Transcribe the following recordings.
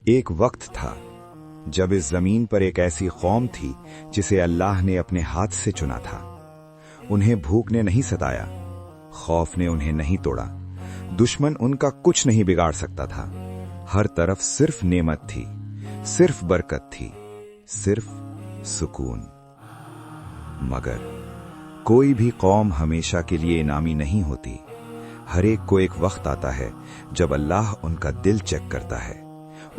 एक वक्त था जब इस जमीन पर एक ऐसी कौम थी जिसे अल्लाह ने अपने हाथ से चुना था। उन्हें भूख ने नहीं सताया, खौफ ने उन्हें नहीं तोड़ा, दुश्मन उनका कुछ नहीं बिगाड़ सकता था। हर तरफ सिर्फ नेमत थी, सिर्फ बरकत थी, सिर्फ सुकून। मगर कोई भी कौम हमेशा के लिए इनामी नहीं होती। हर एक को एक वक्त आता है जब अल्लाह उनका दिल चेक करता है,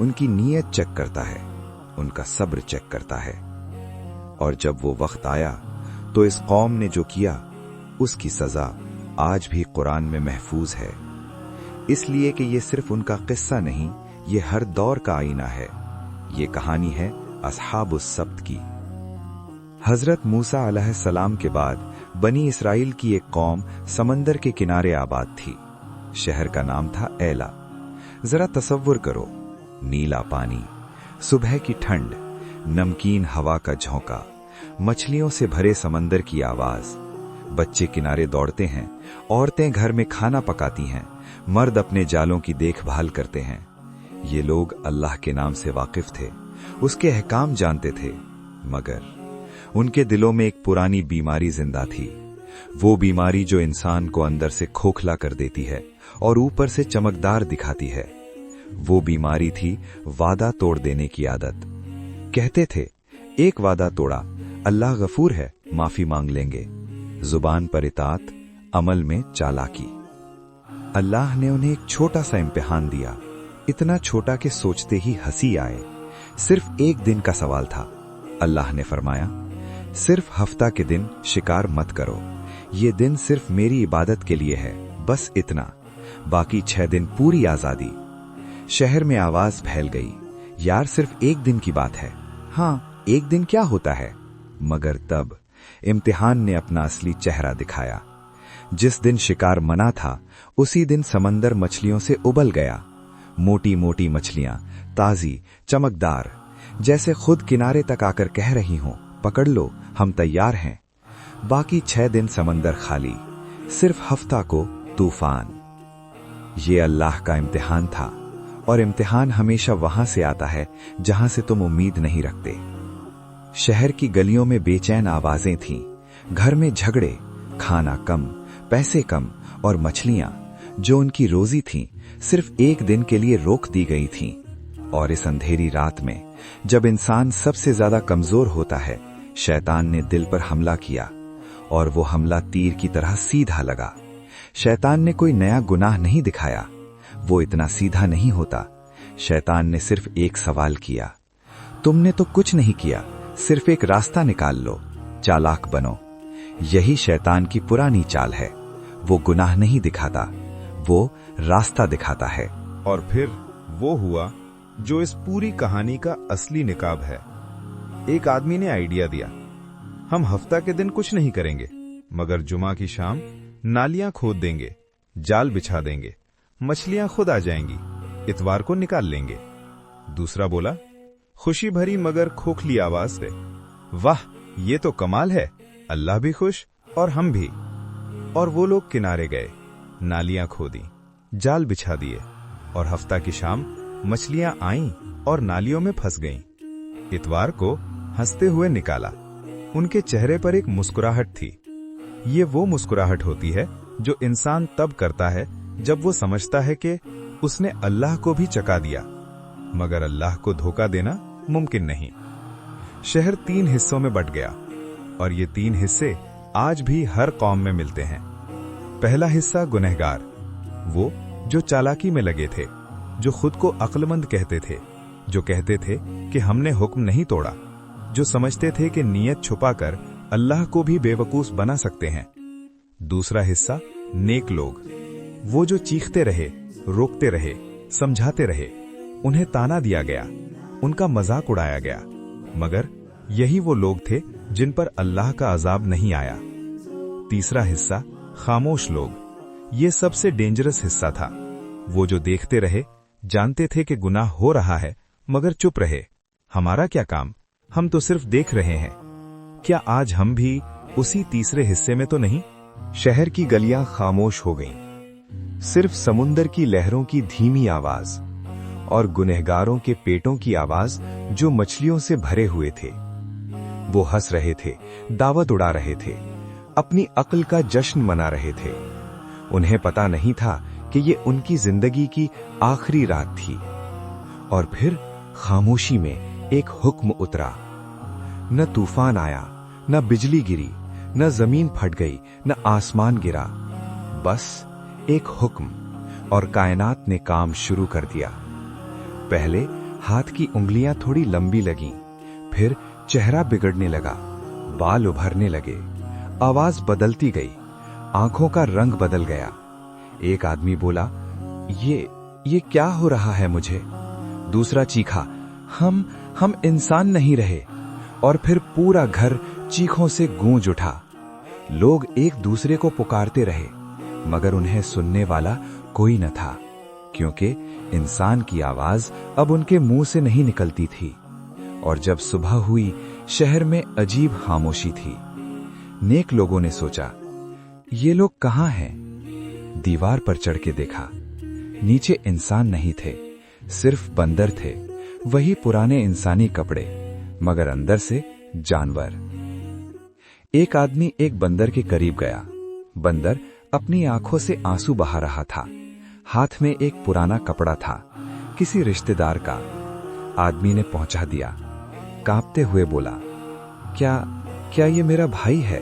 उनकी नीयत चेक करता है, उनका सब्र चेक करता है। और जब वो वक्त आया तो इस कौम ने जो किया उसकी सजा आज भी कुरान में महफूज है। इसलिए कि ये सिर्फ उनका किस्सा नहीं, ये हर दौर का आईना है। ये कहानी है अस्हाबुस सब्त की। हजरत मूसा अलैहिस्सलाम के बाद बनी इसराइल की एक कौम समंदर के किनारे आबाद थी। शहर का नाम था ऐला। जरा तसव्वुर करो, नीला पानी, सुबह की ठंड, नमकीन हवा का झोंका, मछलियों से भरे समंदर की आवाज। बच्चे किनारे दौड़ते हैं, औरतें घर में खाना पकाती हैं, मर्द अपने जालों की देखभाल करते हैं। ये लोग अल्लाह के नाम से वाकिफ थे, उसके अहकाम जानते थे, मगर उनके दिलों में एक पुरानी बीमारी जिंदा थी। वो बीमारी जो इंसान को अंदर से खोखला कर देती है और ऊपर से चमकदार दिखाती है। वो बीमारी थी वादा तोड़ देने की आदत। कहते थे, एक वादा तोड़ा, अल्लाह गफूर है, माफी मांग लेंगे। जुबान पर इताअत, अमल में चालाकी। अल्लाह ने उन्हें एक छोटा सा इम्तिहान दिया, इतना छोटा कि सोचते ही हंसी आए। सिर्फ एक दिन का सवाल था। अल्लाह ने फरमाया, सिर्फ हफ्ता के दिन शिकार मत करो, ये दिन सिर्फ मेरी इबादत के लिए है, बस इतना। बाकी 6 दिन पूरी आजादी। शहर में आवाज फैल गई, यार सिर्फ एक दिन की बात है। हाँ, एक दिन क्या होता है। मगर तब इम्तिहान ने अपना असली चेहरा दिखाया। जिस दिन शिकार मना था उसी दिन समंदर मछलियों से उबल गया। मोटी मोटी मछलियां, ताजी, चमकदार, जैसे खुद किनारे तक आकर कह रही हों, पकड़ लो, हम तैयार हैं। बाकी 6 दिन समंदर खाली, सिर्फ हफ्ता को तूफान। ये अल्लाह का इम्तिहान था, और इम्तिहान हमेशा वहां से आता है जहां से तुम उम्मीद नहीं रखते। शहर की गलियों में बेचैन आवाजें थीं, घर में झगड़े, खाना कम, पैसे कम, और मछलियां जो उनकी रोजी थीं सिर्फ एक दिन के लिए रोक दी गई थीं। और इस अंधेरी रात में जब इंसान सबसे ज्यादा कमजोर होता है, शैतान ने दिल पर हमला किया, और वो हमला तीर की तरह सीधा लगा। शैतान ने कोई नया गुनाह नहीं दिखाया, वो इतना सीधा नहीं होता। शैतान ने सिर्फ एक सवाल किया, तुमने तो कुछ नहीं किया, सिर्फ एक रास्ता निकाल लो, चालाक बनो। यही शैतान की पुरानी चाल है। वो गुनाह नहीं दिखाता, वो रास्ता दिखाता है। और फिर वो हुआ जो इस पूरी कहानी का असली निकाब है। एक आदमी ने आइडिया दिया, हम हफ्ता के दिन कुछ नहीं करेंगे, मगर जुमा की शाम नालियां खोद देंगे, जाल बिछा देंगे, मछलियां खुद आ जाएंगी, इतवार को निकाल लेंगे। दूसरा बोला, खुशी भरी मगर खोखली आवाज से, वाह ये तो कमाल है, अल्लाह भी खुश और हम भी। और वो लोग किनारे गए, नालियां खोदी, जाल बिछा दिए, और हफ्ता की शाम मछलियां आईं और नालियों में फंस गईं। इतवार को हंसते हुए निकाला। उनके चेहरे पर एक मुस्कुराहट थी। ये वो मुस्कुराहट होती है जो इंसान तब करता है जब वो समझता है कि उसने अल्लाह को भी चका दिया, मगर अल्लाह को धोखा देना मुमकिन नहीं। शहर 3 हिस्सों में बंट गया, और ये 3 हिस्से आज भी हर कौम में मिलते हैं। पहला हिस्सा गुनहगार, वो जो चालाकी में लगे थे, जो खुद को अक्लमंद कहते थे, जो कहते थे कि हमने हुक्म नहीं तोड़ा, जो समझते थे कि नीयत छुपाकर अल्लाह को भी बेवकूफ बना सकते हैं। दूसरा हिस्सा नेक लोग, वो जो चीखते रहे, रोकते रहे, समझाते रहे, उन्हें ताना दिया गया, उनका मजाक उड़ाया गया, मगर यही वो लोग थे जिन पर अल्लाह का अजाब नहीं आया। तीसरा हिस्सा खामोश लोग, ये सबसे डेंजरस हिस्सा था। वो जो देखते रहे, जानते थे कि गुनाह हो रहा है, मगर चुप रहे, हमारा क्या काम, हम तो सिर्फ देख रहे हैं। क्या आज हम भी उसी तीसरे हिस्से में तो नहीं? शहर की गलियां खामोश हो गईं, सिर्फ समुंदर की लहरों की धीमी आवाज, और गुनहगारों के पेटों की आवाज जो मछलियों से भरे हुए थे। वो हंस रहे थे, दावत उड़ा रहे थे, अपनी अक्ल का जश्न मना रहे थे। उन्हें पता नहीं था कि ये उनकी जिंदगी की आखिरी रात थी। और फिर खामोशी में एक हुक्म उतरा। न तूफान आया, न बिजली गिरी, न जमीन फट गई, न आसमान गिरा। बस एक हुक्म, और कायनात ने काम शुरू कर दिया। पहले हाथ की उंगलियां थोड़ी लंबी लगीं, फिर चेहरा बिगड़ने लगा, बाल उभरने लगे, आवाज बदलती गई, आंखों का रंग बदल गया। एक आदमी बोला, ये क्या हो रहा है मुझे? दूसरा चीखा, हम इंसान नहीं रहे। और फिर पूरा घर चीखों से गूंज उठा। लोग एक दूसरे को पुकारते रहे, मगर उन्हें सुनने वाला कोई न था, क्योंकि इंसान की आवाज अब उनके मुंह से नहीं निकलती थी। और जब सुबह हुई, शहर में अजीब खामोशी थी। नेक लोगों ने सोचा, ये लोग कहां हैं? दीवार पर चढ़ के देखा, नीचे इंसान नहीं थे, सिर्फ बंदर थे। वही पुराने इंसानी कपड़े, मगर अंदर से जानवर। एक आदमी एक बंदर के करीब गया। बंदर अपनी आंखों से आंसू बहा रहा था। हाथ में एक पुराना कपड़ा था, किसी रिश्तेदार का। आदमी ने पहुंचा दिया, कांपते हुए बोला, क्या ये मेरा भाई है?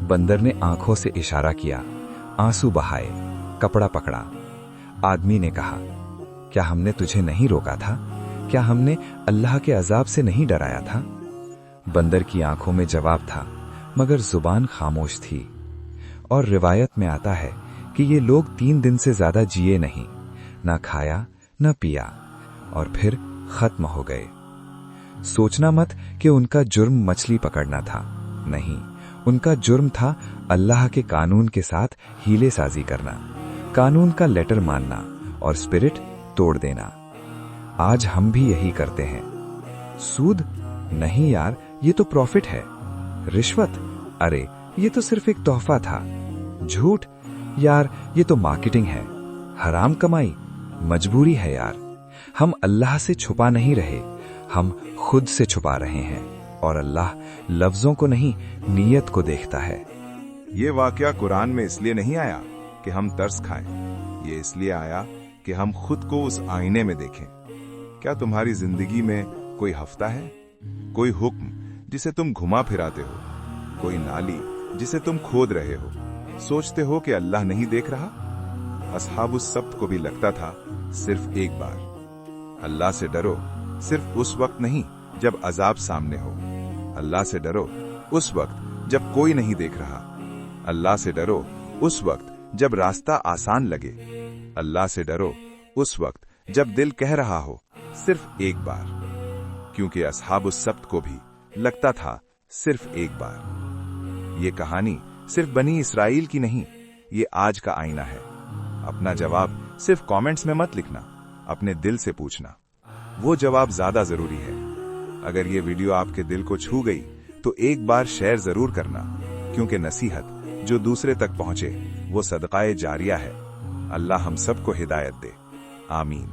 बंदर ने आंखों से इशारा किया, आंसू बहाए, कपड़ा पकड़ा। आदमी ने कहा, क्या हमने तुझे नहीं रोका था? क्या हमने अल्लाह के अजाब से नहीं डराया था? बंदर की आंखों में जवाब था, मगर जुबान खामोश थी। और रिवायत में आता है कि ये लोग 3 दिन से ज्यादा जिए नहीं, ना खाया न पिया, और फिर खत्म हो गए। सोचना मत कि उनका जुर्म मछली पकड़ना था। नहीं, उनका जुर्म था अल्लाह के कानून के साथ हीले साजी करना, कानून का लेटर मानना और स्पिरिट तोड़ देना। आज हम भी यही करते हैं। सूद? नहीं यार, ये तो प्रॉफिट है। रिश्वत? अरे ये तो सिर्फ एक तोहफा था। झूठ? यार ये तो मार्केटिंग है। हराम कमाई? मजबूरी है यार। हम अल्लाह से छुपा नहीं रहे, हम खुद से छुपा रहे हैं। और अल्लाह लफ्जों को नहीं, नीयत को देखता है। ये वाकया कुरान में इसलिए नहीं आया कि हम तरस खाएं, ये इसलिए आया कि हम खुद को उस आईने में देखें। क्या तुम्हारी जिंदगी में कोई हफ्ता है? कोई हुक्म जिसे तुम घुमा फिराते हो? कोई नाली जिसे तुम खोद रहे हो? सोचते हो कि अल्लाह नहीं देख रहा? अस्हाबुस सब्त को भी लगता था सिर्फ एक बार। अल्लाह से डरो, सिर्फ उस वक्त नहीं जब अजाब सामने हो। अल्लाह से डरो उस वक्त जब कोई नहीं देख रहा। अल्लाह से डरो उस वक्त जब रास्ता आसान लगे। अल्लाह से डरो उस वक्त जब दिल कह रहा हो सिर्फ एक बार, क्योंकि अस्हाबुस सब्त को भी लगता था सिर्फ एक बार। ये कहानी सिर्फ बनी इसराइल की नहीं, ये आज का आईना है। अपना जवाब सिर्फ कमेंट्स में मत लिखना, अपने दिल से पूछना। वो जवाब ज्यादा जरूरी है। अगर ये वीडियो आपके दिल को छू गई तो एक बार शेयर जरूर करना, क्योंकि नसीहत जो दूसरे तक पहुंचे वो सदकाए जारिया है। अल्लाह हम सबको हिदायत दे। आमीन।